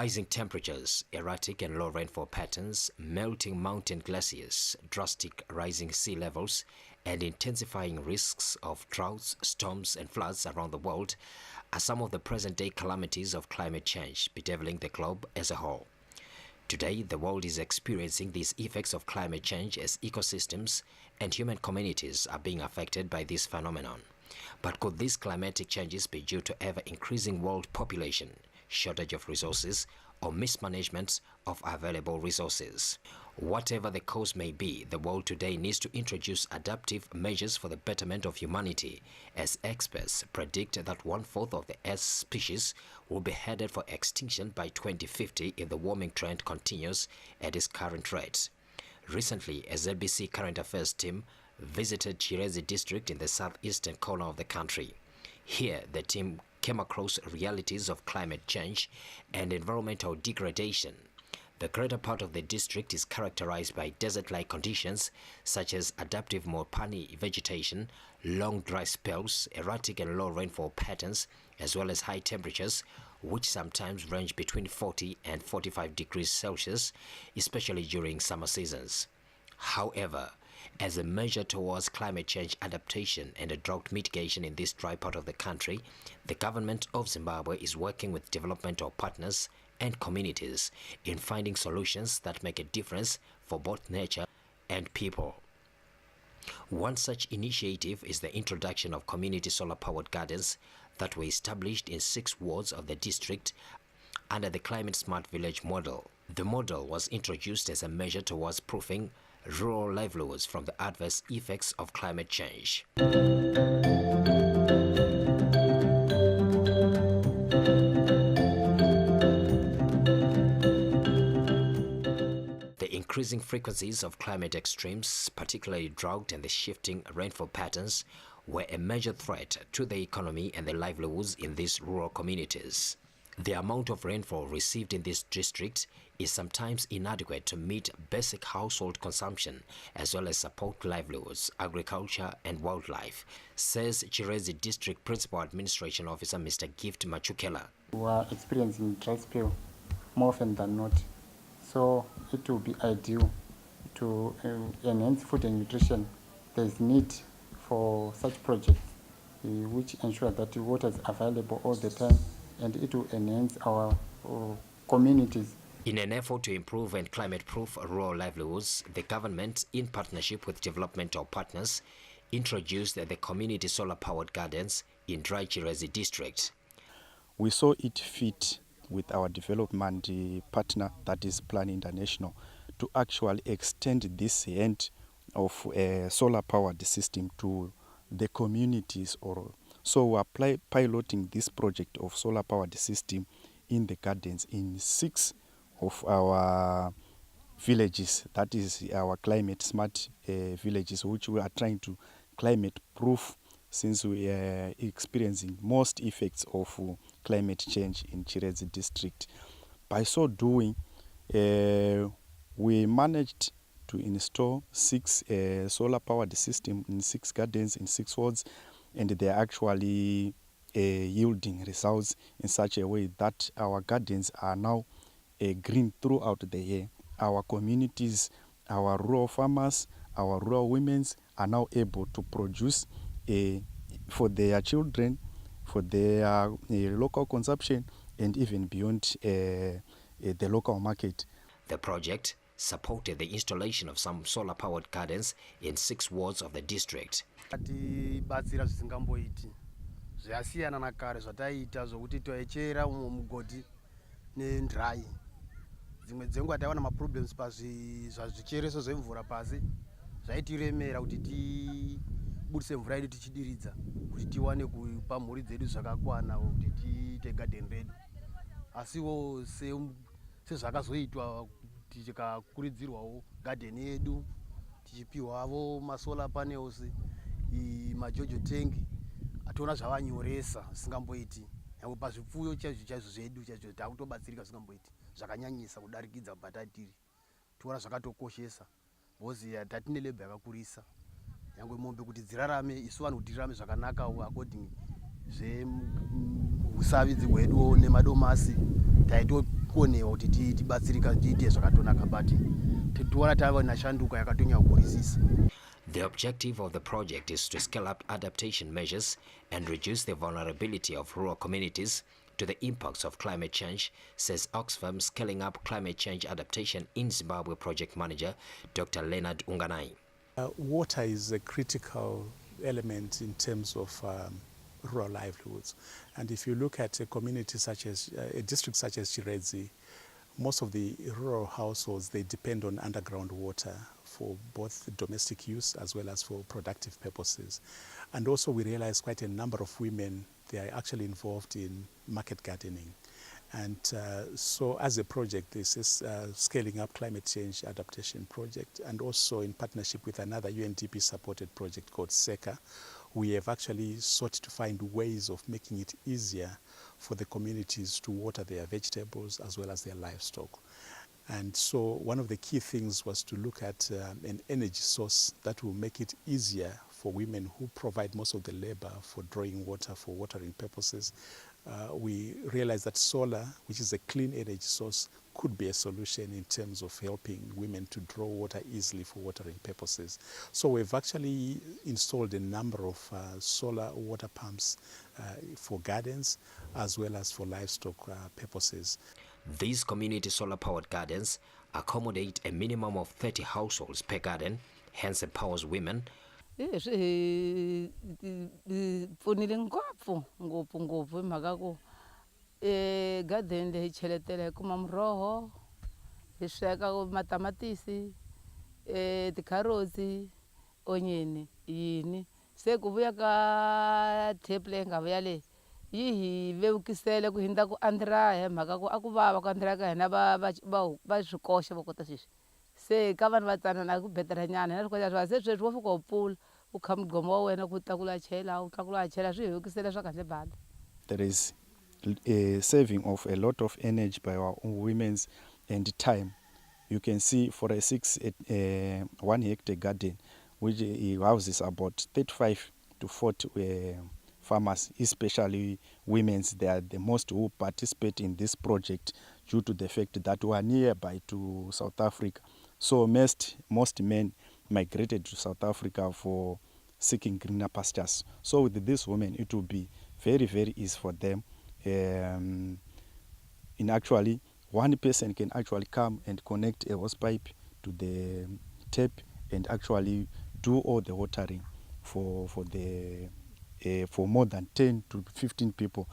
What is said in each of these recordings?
Rising temperatures, erratic and low rainfall patterns, melting mountain glaciers, drastic rising sea levels, and intensifying risks of droughts, storms, and floods around the world are some of the present-day calamities of climate change bedeviling the globe as a whole. Today, the world is experiencing these effects of climate change as ecosystems and human communities are being affected by this phenomenon. But could these climatic changes be due to ever-increasing world population, shortage of resources, or mismanagement of available resources? Whatever the cause may be, the world today needs to introduce adaptive measures for the betterment of humanity, as experts predict that 1/4 of the Earth's species will be headed for extinction by 2050 if the warming trend continues at its current rate. Recently, a ZBC current affairs team visited Chirezi district in the southeastern corner of the country. Here, the team came across realities of climate change and environmental degradation. The greater part of the district is characterized by desert-like conditions such as adaptive Mopani vegetation, long dry spells, erratic and low rainfall patterns, as well as high temperatures, which sometimes range between 40 and 45 degrees Celsius, especially during summer seasons. However, as a measure towards climate change adaptation and a drought mitigation in this dry part of the country, the government of Zimbabwe is working with developmental partners and communities in finding solutions that make a difference for both nature and people. One such initiative is the introduction of community solar-powered gardens that were established in 6 wards of the district under the Climate Smart Village model. The model was introduced as a measure towards proofing rural livelihoods from the adverse effects of climate change. The increasing frequencies of climate extremes, particularly drought and the shifting rainfall patterns, were a major threat to the economy and the livelihoods in these rural communities. The amount of rainfall received in this district is sometimes inadequate to meet basic household consumption as well as support livelihoods, agriculture and wildlife, says Chirezi District Principal Administration Officer Mr. Gift Machukela. We are experiencing dry spell more often than not, so it will be ideal to enhance food and nutrition. There is need for such projects which ensure that water is available all the time, and it will enhance our communities. In an effort to improve and climate-proof rural livelihoods, the government, in partnership with developmental partners, introduced the community solar-powered gardens in Dry Chirezi district. We saw it fit with our development partner, that is Plan International, to actually extend this end of a solar-powered system to the communities. So we are piloting this project of solar-powered system in the gardens in 6 of our villages, that is our climate smart villages, which we are trying to climate proof, since we are experiencing most effects of climate change in Chirezi district. By so doing, we managed to install 6 solar powered systems in 6 gardens in 6 wards, and they are actually yielding results in such a way that our gardens are now green throughout the year. Our communities, our rural farmers, our rural women are now able to produce for their children, for their local consumption, and even beyond the local market. The project supported the installation of some solar-powered gardens in 6 wards of the district. Atibatsira zvisingamboiti zvasiyana nakare zvataita zvokuti toechera umwe mugodi nendrai. Dzimwe dzenguva taiwana maproblems pazvichereso zvemvura pasi, zvaitiremera kuti tibudise mvura yedu tichidiridza kuti tiwane kupa mhuri dzedu zvakakwana kuti tiite garden redu. Asiwo sezvakazoitwa tikakurudzirwawo garden yedu tichipiwa avo masolar panels majojo tank ationa zvavanyoresa zvisingamboiti nyangwe pazvipfuyo chaizvo zvedu chaizvo takutobatsirika zvisingamboiti zvakanyanyisa kudarikidza bhatatiri tiona zvakatokoshesa because tatine lebha yakakurisa nyangwe mombe kuti dzirarame isu vanhu kuti tirarame zvakanaka according zveusavidzi hwedu nemadomasi taitokonewa kuti tibatsirika tiite zvakatonaka but titoona tava nashanduka yakatonyanya kukurisisa. The objective of the project is to scale up adaptation measures and reduce the vulnerability of rural communities to the impacts of climate change, says Oxfam Scaling Up Climate Change Adaptation in Zimbabwe project manager, Dr. Leonard Unganai. Water is a critical element in terms of rural livelihoods. And if you look at a community such as, a district such as Chiredzi, most of the rural households, they depend on underground water for both domestic use as well as for productive purposes. And also we realize quite a number of women, they are actually involved in market gardening. And so as a project, this is Scaling Up Climate Change Adaptation Project, and also in partnership with another UNDP supported project called SECA, we have actually sought to find ways of making it easier for the communities to water their vegetables as well as their livestock. And so one of the key things was to look at an energy source that will make it easier for women who provide most of the labor for drawing water for watering purposes. We realized that solar, which is a clean energy source, could be a solution in terms of helping women to draw water easily for watering purposes. So we've actually installed a number of solar water pumps for gardens as well as for livestock purposes. These community solar-powered gardens accommodate a minimum of 30 households per garden, hence empowers women. Pfunile ngopfu hi mhaka ku garden leyi cheletela hi kuma muroho hi sweka matamatisi tikharotsi onyeni yini se ku vuya ka tape leyi nga vuya leyi yi hi vevukisele ku hindza ku andira hi mhaka ku a ku vava ku andira ka hina va swi koxa va kota sweswi se ka vanhu va tsanana ku betela nyana na swikoxa swa se sweswi wo fika u pfula u kha mugqomo wa wena ku tlakula chela u tlakula chela swi hi vevukisele swa kahle bada. There is a saving of a lot of energy by our own women's and time. You can see for a 1 hectare garden, which houses about 35 to 40 farmers, especially women, they are the most who participate in this project due to the fact that we are nearby to South Africa. So most men migrated to South Africa for seeking greener pastures. So with these women, it will be very, very easy for them. In actually, one person can actually come and connect a hose pipe to the tap and actually do all the watering for more than 10 to 15 people.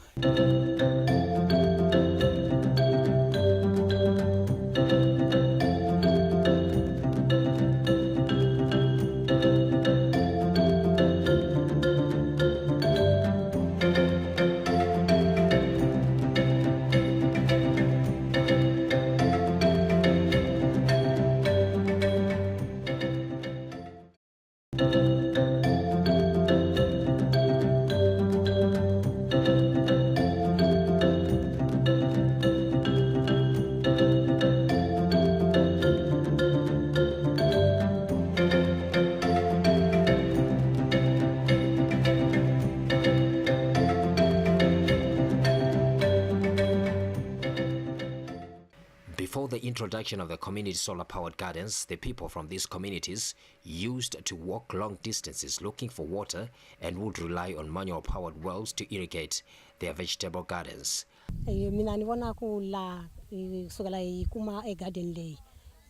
Before the introduction of the community solar-powered gardens, the people from these communities used to walk long distances looking for water and would rely on manual-powered wells to irrigate their vegetable gardens. Mina ni vona ku la kusukela hi kuma e garden leyi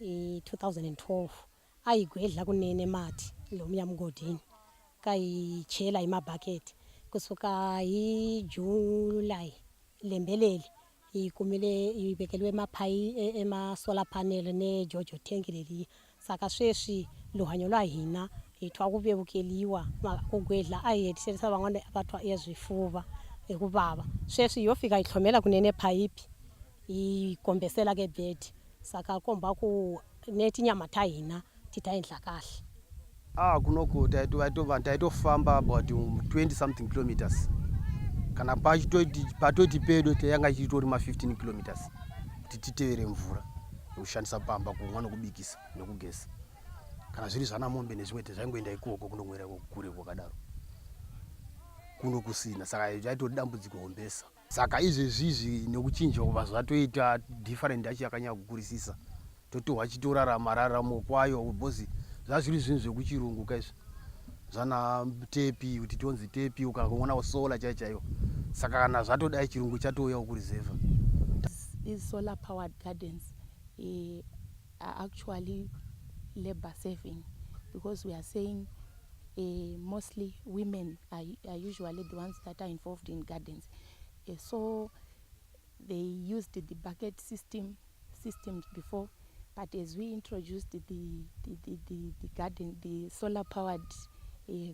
2012 a yi gwedla kunene mati lomuya mugodini ka yi chela hi mabaketi kusuka hi July lembeleli yi kumile yi vekeliwe ema solar panel ne jojo tank leli saka sweswi luhanyo lwa hina hi thwa ku vevukeliwa ku gwedla a yi hetiselisa van'wana va thwa ezwifuva hi ku vava sweswi yo fika yi tlhomela kunene phayiphi yi kombesela ke bed saka komba ku neti nyama ta hina ti ta endla kahle. kunoko taitofamba about 20 something kilometers kana patoti pedo tayanga chitori 15 kilometers kuti titevere mvura nekushandisa pamba kumwa nokubikisa nekugesa. Kana zviri zvana mombe nezvimwe tezvaingoenda ikoko kundomwera kure kwakadaro kuno kusina, saka zvaitoti dambudziko hombesa. Saka izvezvizvi nekuchinja kubva zvatoita different yacho yakanyanya kukurisisa, totohwa chitorarama raramo kwayo bhozi zvazviri zvinhu zvekuchirungu kaizvo zvana tepi kuti tonzi tepi ukangoona solar chaiyo. Saka kana zvatodai chirungu chatouya kurizevha. These solar powered gardens are actually labor saving, because we are saying mostly women are usually the ones that are involved in gardens. So they used the bucket systems before, but as we introduced the solar powered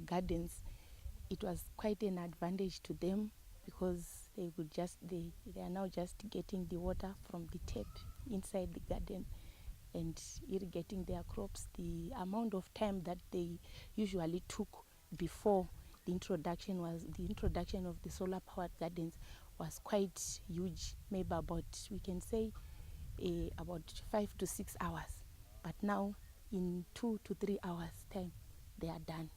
gardens, it was quite an advantage to them, because they are now just getting the water from the tap inside the garden and irrigating their crops. The amount of time that they usually took before the introduction of the solar powered gardens was quite huge, maybe about, we can say, about 5 to 6 hours, but now in 2 to 3 hours time they are done.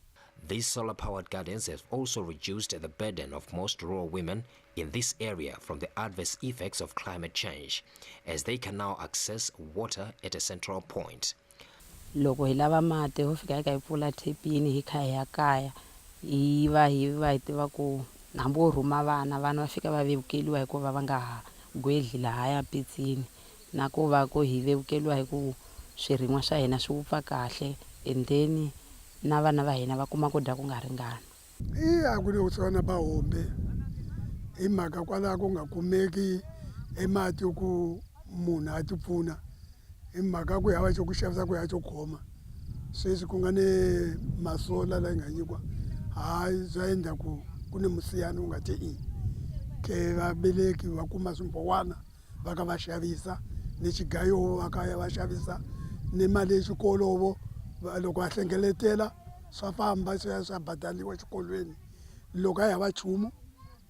These solar-powered gardens have also reduced the burden of most rural women in this area from the adverse effects of climate change, as they can now access water at a central point. Loko hi lava mati ho fika eka hi pfula thepini hi kha hi ya kaya hi va hi tiva ku hambi wo rhuma vana va fika va vevukeliwa hikuva va nga ha gwedli lahaya pitsini, na ku va ku hi vevukeliwa hi ku swirin'wa swa hina swi wupfa kahle, and then na vana va hina va kuma ku dya ku nga ringana. A ku ri swona bahombe hi mhaka kwalaho ku nga kumeki mati ku munhu a tipfuna, hi mhaka ku hava xo ku xavisa ku ya xo khoma. Sweswi ku nga ne masola laha hi nga nyikiwa hayi swa endla ku ni musiyani u nga te ke vabeleki va kuma swimbowana va ka va xavisa, ni xigayo va ka ya va xavisa, ni mali exikolovo loko a hlengeletela swa famba swa badaliwa xikolweni. Loko a hava nchumu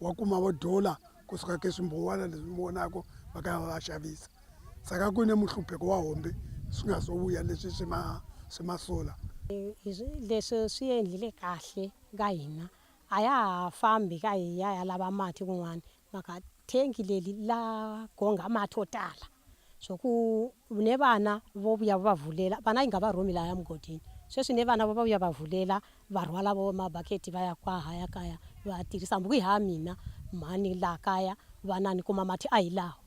wa kuma vo dola kusuka ke swimbowana leswi vonaka va ka va xavisa. Saka ku ne muhlupheko wa hombe swi nga so vuya leswi swi masola. Leswi swi endlile kahle ka hina, a ya ha fambi ka hi ya lava mati kun'wana, maka thenki leli la gonga mati yo tala, so ku ne vana vo vuya va vulela, vana yi nga va rhumi lahaya mugodini. Sweswi ne vana va vuya va vulela va rhwala vo mabaketi va ya kwahaya kaya va tirhisa hambi ku hi ha mina mhani laha kaya vana ni kuma mati a hi laho.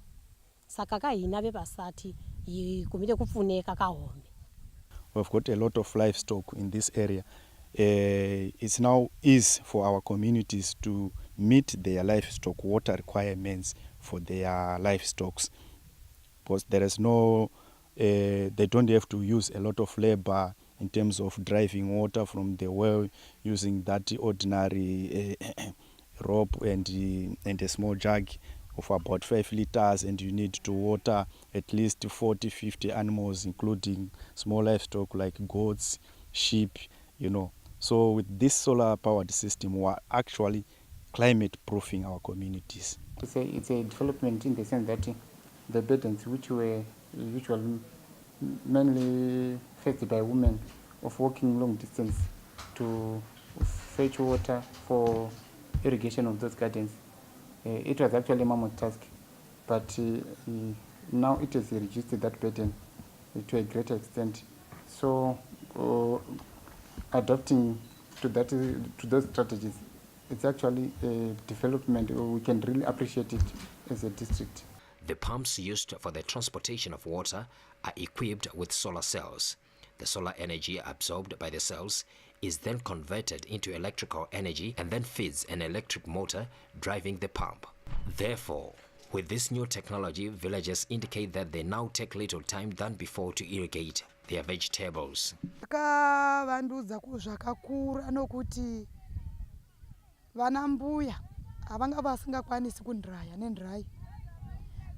Saka ka hina vavasati hi kumile ku pfuneka ka hombe. We've got a lot of livestock in this area. It's now easy for our communities to meet their livestock water requirements for their livestock, because there is no, they don't have to use a lot of labor in terms of driving water from the well using that ordinary rope and a small jug of about 5 liters, and you need to water at least 40-50 animals, including small livestock like goats, sheep, you know. So with this solar powered system, we're actually climate proofing our communities. It's a development in the sense that the burdens which were usually mainly faced by women of walking long distance to fetch water for irrigation of those gardens, it was actually a mammoth task, but now it has reduced that burden to a greater extent. So adapting to those strategies, it's actually a development we can really appreciate it as a district. The pumps used for the transportation of water are equipped with solar cells. The solar energy absorbed by the cells is then converted into electrical energy and then feeds an electric motor driving the pump. Therefore, with this new technology, villagers indicate that they now take little time than before to irrigate their vegetables. Vakavandudza zvakakura nokuti vana mbuya havanga vasingakwanisi kundraya nendrayi.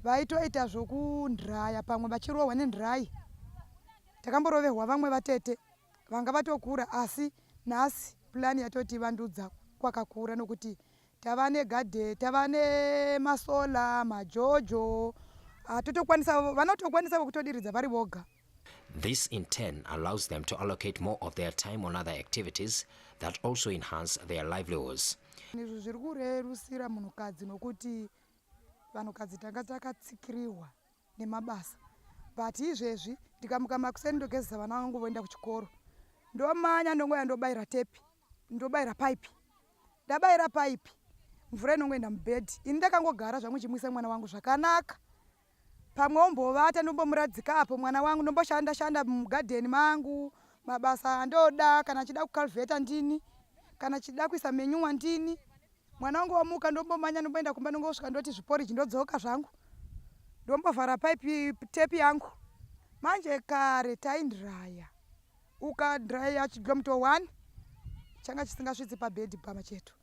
Vaitoita zvokundraya pamwe vachirohwa nendrayi. Takamboroverwa vamwe vatete vanga vatokura asi nhasi plani yatoti vandudza kwakakura nokuti tava negadhe tava nemasola majojo vanotokwanisa kutodiridza vari voga. This in turn allows them to allocate more of their time on other activities that also enhance their livelihoods. Izvi zviri kurerusira munhukadzi nokuti vanhukadzi tanga takatsikiriwa nemabasa, but izvezvi ndikamuka makuseni ndogezesa vana vangu voenda kuchikoro, ndomanya ndongoenda ndobayira tepi, ndobayira paipi, ndabayira paipi mvura inongoenda mubhedhi. Ini ndakangogara zvangu chimwisa mwana wangu zvakanaka, pamwe ombovata ndombomuradzika apo mwana wangu, ndomboshanda mugadheni mangu, mabasa andoda, kana achida kukalvheta ndini, kana achida kuisa menyuwa ndini. Mwana wangu wamuka ndombomanya ndomboenda kumba ndongosvika ndoti zviporiji ndodzoka zvangu, ndombovhara paipi tepi yangu. Manje kare taindraya, ukadraya chigamuto 1 changa chisingasvitsi pabhedhi pamacheto.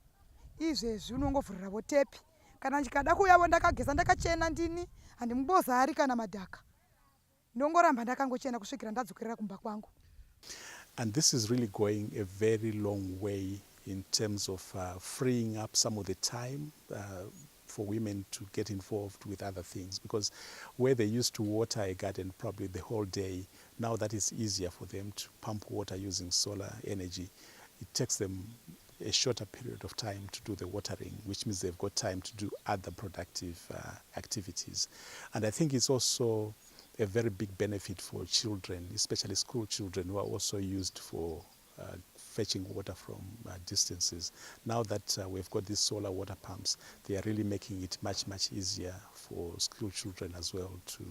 Izvezvi unongovhurirawo tepi, kana ndikada kuyavo ndakageza ndakachena ndini, handimbozari kana madhaka, ndongoramba ndakangochena kusvikira ndadzokera kumba kwangu. And this is really going a very long way in terms of freeing up some of the time for women to get involved with other things, because where they used to water a garden probably the whole day, now that is easier for them to pump water using solar energy. It takes them a shorter period of time to do the watering, which means they've got time to do other productive activities. And I think it's also a very big benefit for children, especially school children, who are also used for fetching water from distances. Now that we've got these solar water pumps, they are really making it much, much easier for school children as well to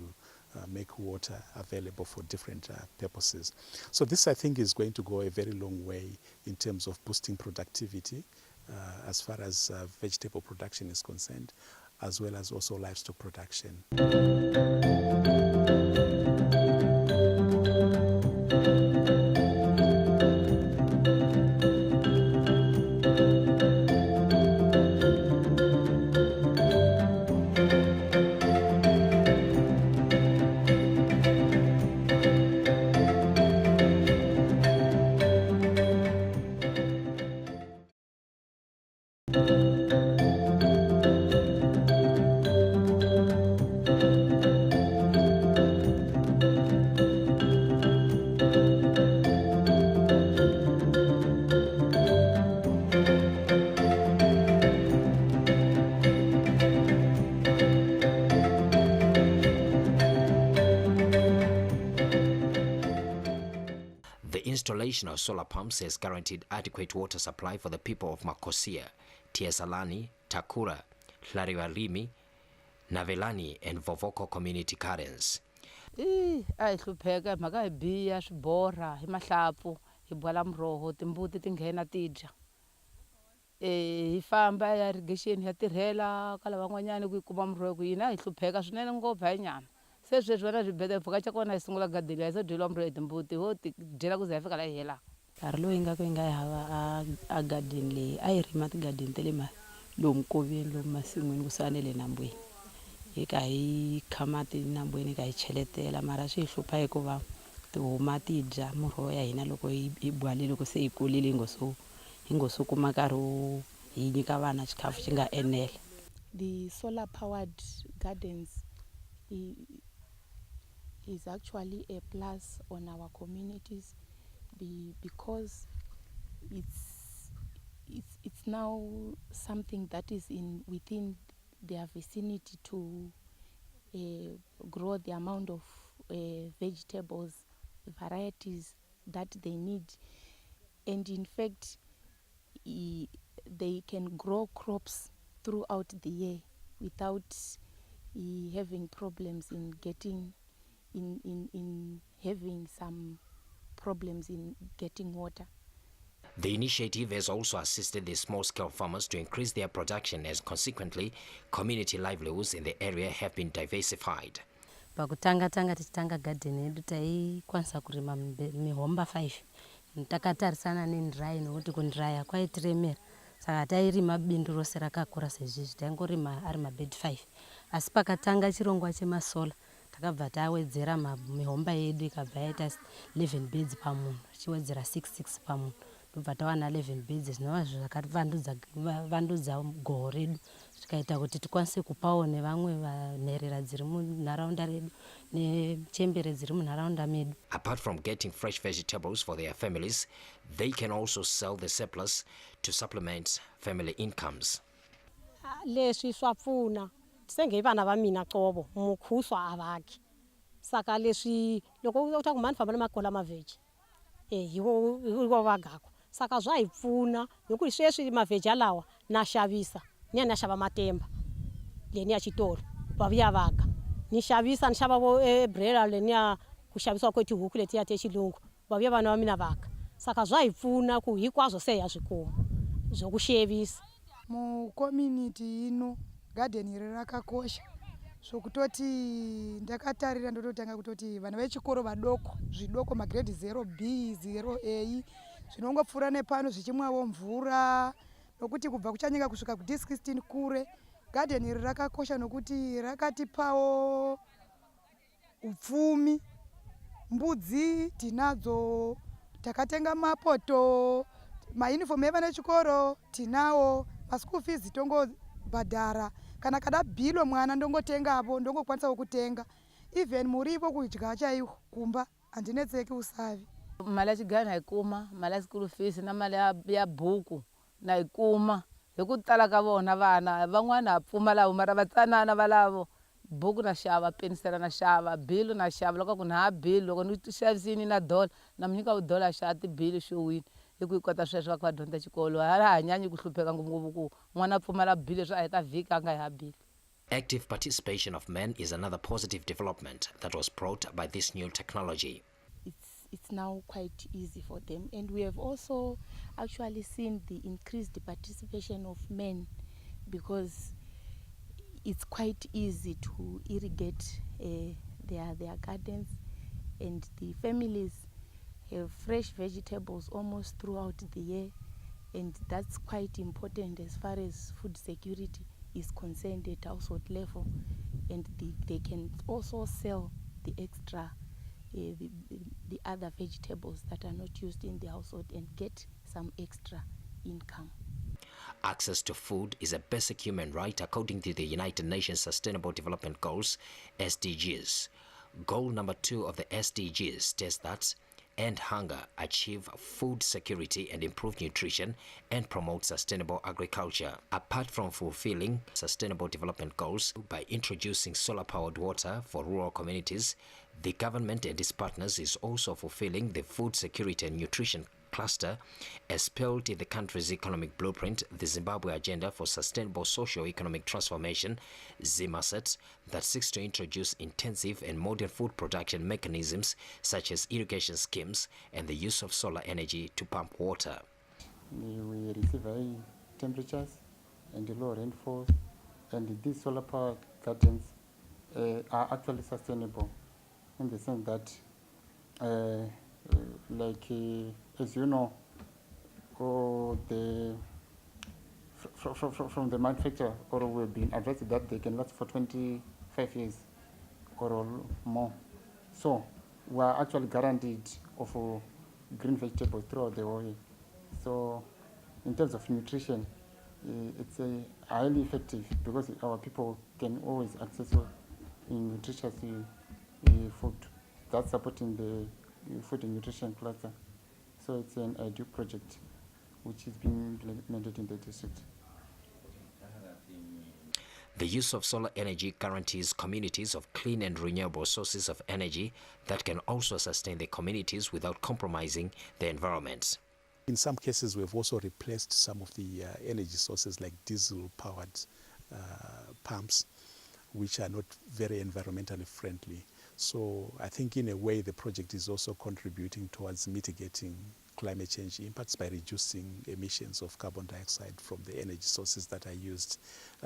make water available for different purposes. So this, I think, is going to go a very long way in terms of boosting productivity as far as vegetable production is concerned, as well as also livestock production. The installation of solar pumps has guaranteed adequate water supply for the people of Makosia, Tiesalani, Takura, Hlarivalimi, Navelani and Vovoko community gardens. Ai hlupheka mhaka hi biya swi borha hi mahlampfu hi bola muroho timbuti ti nghena ti dya. Hi famba ya irrigation ya tirhela ka lavan'wanyani ku yi kuma muroho ku hina hi hlupheka swinene ngopfu hi nyama. Se sweswi vana swibedhlele mpfhuka cha kona hi sungula gadeni leyi hi se dyeliwa muroho hi timbuti ho ti dyela ku ze hi fika laha hi helaka. Nkarhi lowu ingaku hi nga yi hava a garden leyi a yi rima tigadeni ta le lomu nkoveni lomu masin'wini kusuka na le nambweni. Hi kha hi kha mati nambweni hi kha hi cheletela, mara swi hi hlupha hikuva tihuma ti dya muroho ya hina loko hi bwale loko se hi kulile hi ngo so kuma nkarhi wo hi nyika vana xikhafu xi nga enela. The solar powered gardens is actually a plus on our communities because it's now something that is within their vicinity to grow the amount of vegetables, varieties that they need, and in fact they can grow crops throughout the year without having problems in getting in having some problems in getting water. The initiative has also assisted the small-scale farmers to increase their production, as consequently, community livelihoods in the area have been diversified. Pakutanga tichitanga garden yedu taikwanisa kurima mihomba 5. Takatarisana nendrayi nokuti kundraya kwaitiremera. Saka tairima bindu rose rakakura sezvizvi taingorima ari mabed 5. Asi pakatanga chirongwa chemasola takabva tawedzera mihomba yedu ikabva yaita 11 beds pamunhu tichiwedzera 66 pamunhu tobva tawana 11 beds zvinova zvakativandudza goho redu zvikaita kuti tikwanise kupawo nevamwe vanherera dziri munharaunda redu nechembere dziri munharaunda medu. Apart from getting fresh vegetables for their families, they can also sell the surplus to supplement family incomes. Leswi swa pfuna senge vana va mina qovo mukhuswa avaki saka leswi loko u ta ku mani famba na makola maveji hiwo vagako saka zwa hi pfuna hikuva sweswi maveji alawa na xavisa ni na xava matemba leni ya xitolo va vuya vaga ni xavisa ni xava vo brela leni ya ku xavisiwa ko tihuku leti ya texilungu va vuya vana va mina vaga saka zwa hi pfuna ku hinkwaswo se ya swikuma byo ku xevisa mu community ino garden iri rakakosha zvokutoti ndakatarira ndototanga kutoti vana vechikoro vadoko zvidoko magrade 0B 0A zvinongopfuura nepano zvichimwawo mvura nokuti kubva kuchanyika kusvika ku16 kure garden iri rakakosha nokuti rakatipawo upfumi mbudzi tinadzo takatenga mapoto mauniform evana vechikoro tinawo maschool fees tongobhadhara kana kada bhilo mwana ndongotengapo ndongokwanisawo kutenga even murivo kudya chaiwo kumba handinetseki usavi mali ya chigaya naikuma mali ya school fees na mali ya bhuku naikuma hi ku tala ka vona vana van'wana ha pfumalavo mara vatsanana valavo bhuku na xava penisela na xava bhilo na xava loko ku na ha bhilo loko ni xavisini na dollar na mi nyika $1 xa tibhilo xowini hi ku hi kota sweswo va ku va dyondza xikolo ha hanyanyi ku hlupheka ngopfu ku n'wana pfumala bhilo swa heta vhiki a nga ha bhilo. Active participation of men is another positive development that was brought by this new technology. It's now quite easy for them, and we have also actually seen the increased participation of men because it's quite easy to irrigate their gardens, and the families have fresh vegetables almost throughout the year, and that's quite important as far as food security is concerned at household level, and they can also sell the extra the other vegetables that are not used in the household and get some extra income. Access to food is a basic human right according to the United Nations Sustainable Development Goals, SDGs. Goal number 2 of the SDGs states that end hunger, achieve food security and improve nutrition, and promote sustainable agriculture. Apart from fulfilling sustainable development goals by introducing solar-powered water for rural communities, the government and its partners is also fulfilling the food security and nutrition cluster as spelled in the country's economic blueprint, the Zimbabwe Agenda for Sustainable Socio-Economic Transformation, ZIMASET, that seeks to introduce intensive and modern food production mechanisms such as irrigation schemes and the use of solar energy to pump water. We receive high temperatures and low rainfall, and these solar power gardens are actually sustainable in the sense that as you know, from the manufacturer, or we've been advised that they can last for 25 years or more. So we are actually guaranteed of green vegetables throughout the whole year. So in terms of nutrition, it's highly effective because our people can always access nutritious food. That's supporting the food and nutrition cluster. So it's an ideal project which is being implemented in the district. The use of solar energy guarantees communities of clean and renewable sources of energy that can also sustain the communities without compromising the environment. In some cases, we've also replaced some of the energy sources like diesel-powered pumps, which are not very environmentally friendly. So I think in a way the project is also contributing towards mitigating climate change impacts by reducing emissions of carbon dioxide from the energy sources that are used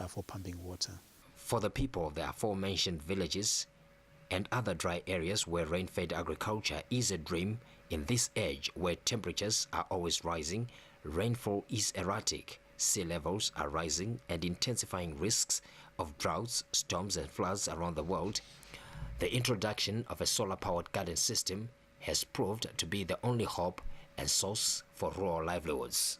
for pumping water. For the people of the aforementioned villages and other dry areas where rain-fed agriculture is a dream, in this age where temperatures are always rising, rainfall is erratic, sea levels are rising and intensifying risks of droughts, storms and floods around the world, The introduction of a solar-powered garden system has proved to be the only hope and source for rural livelihoods.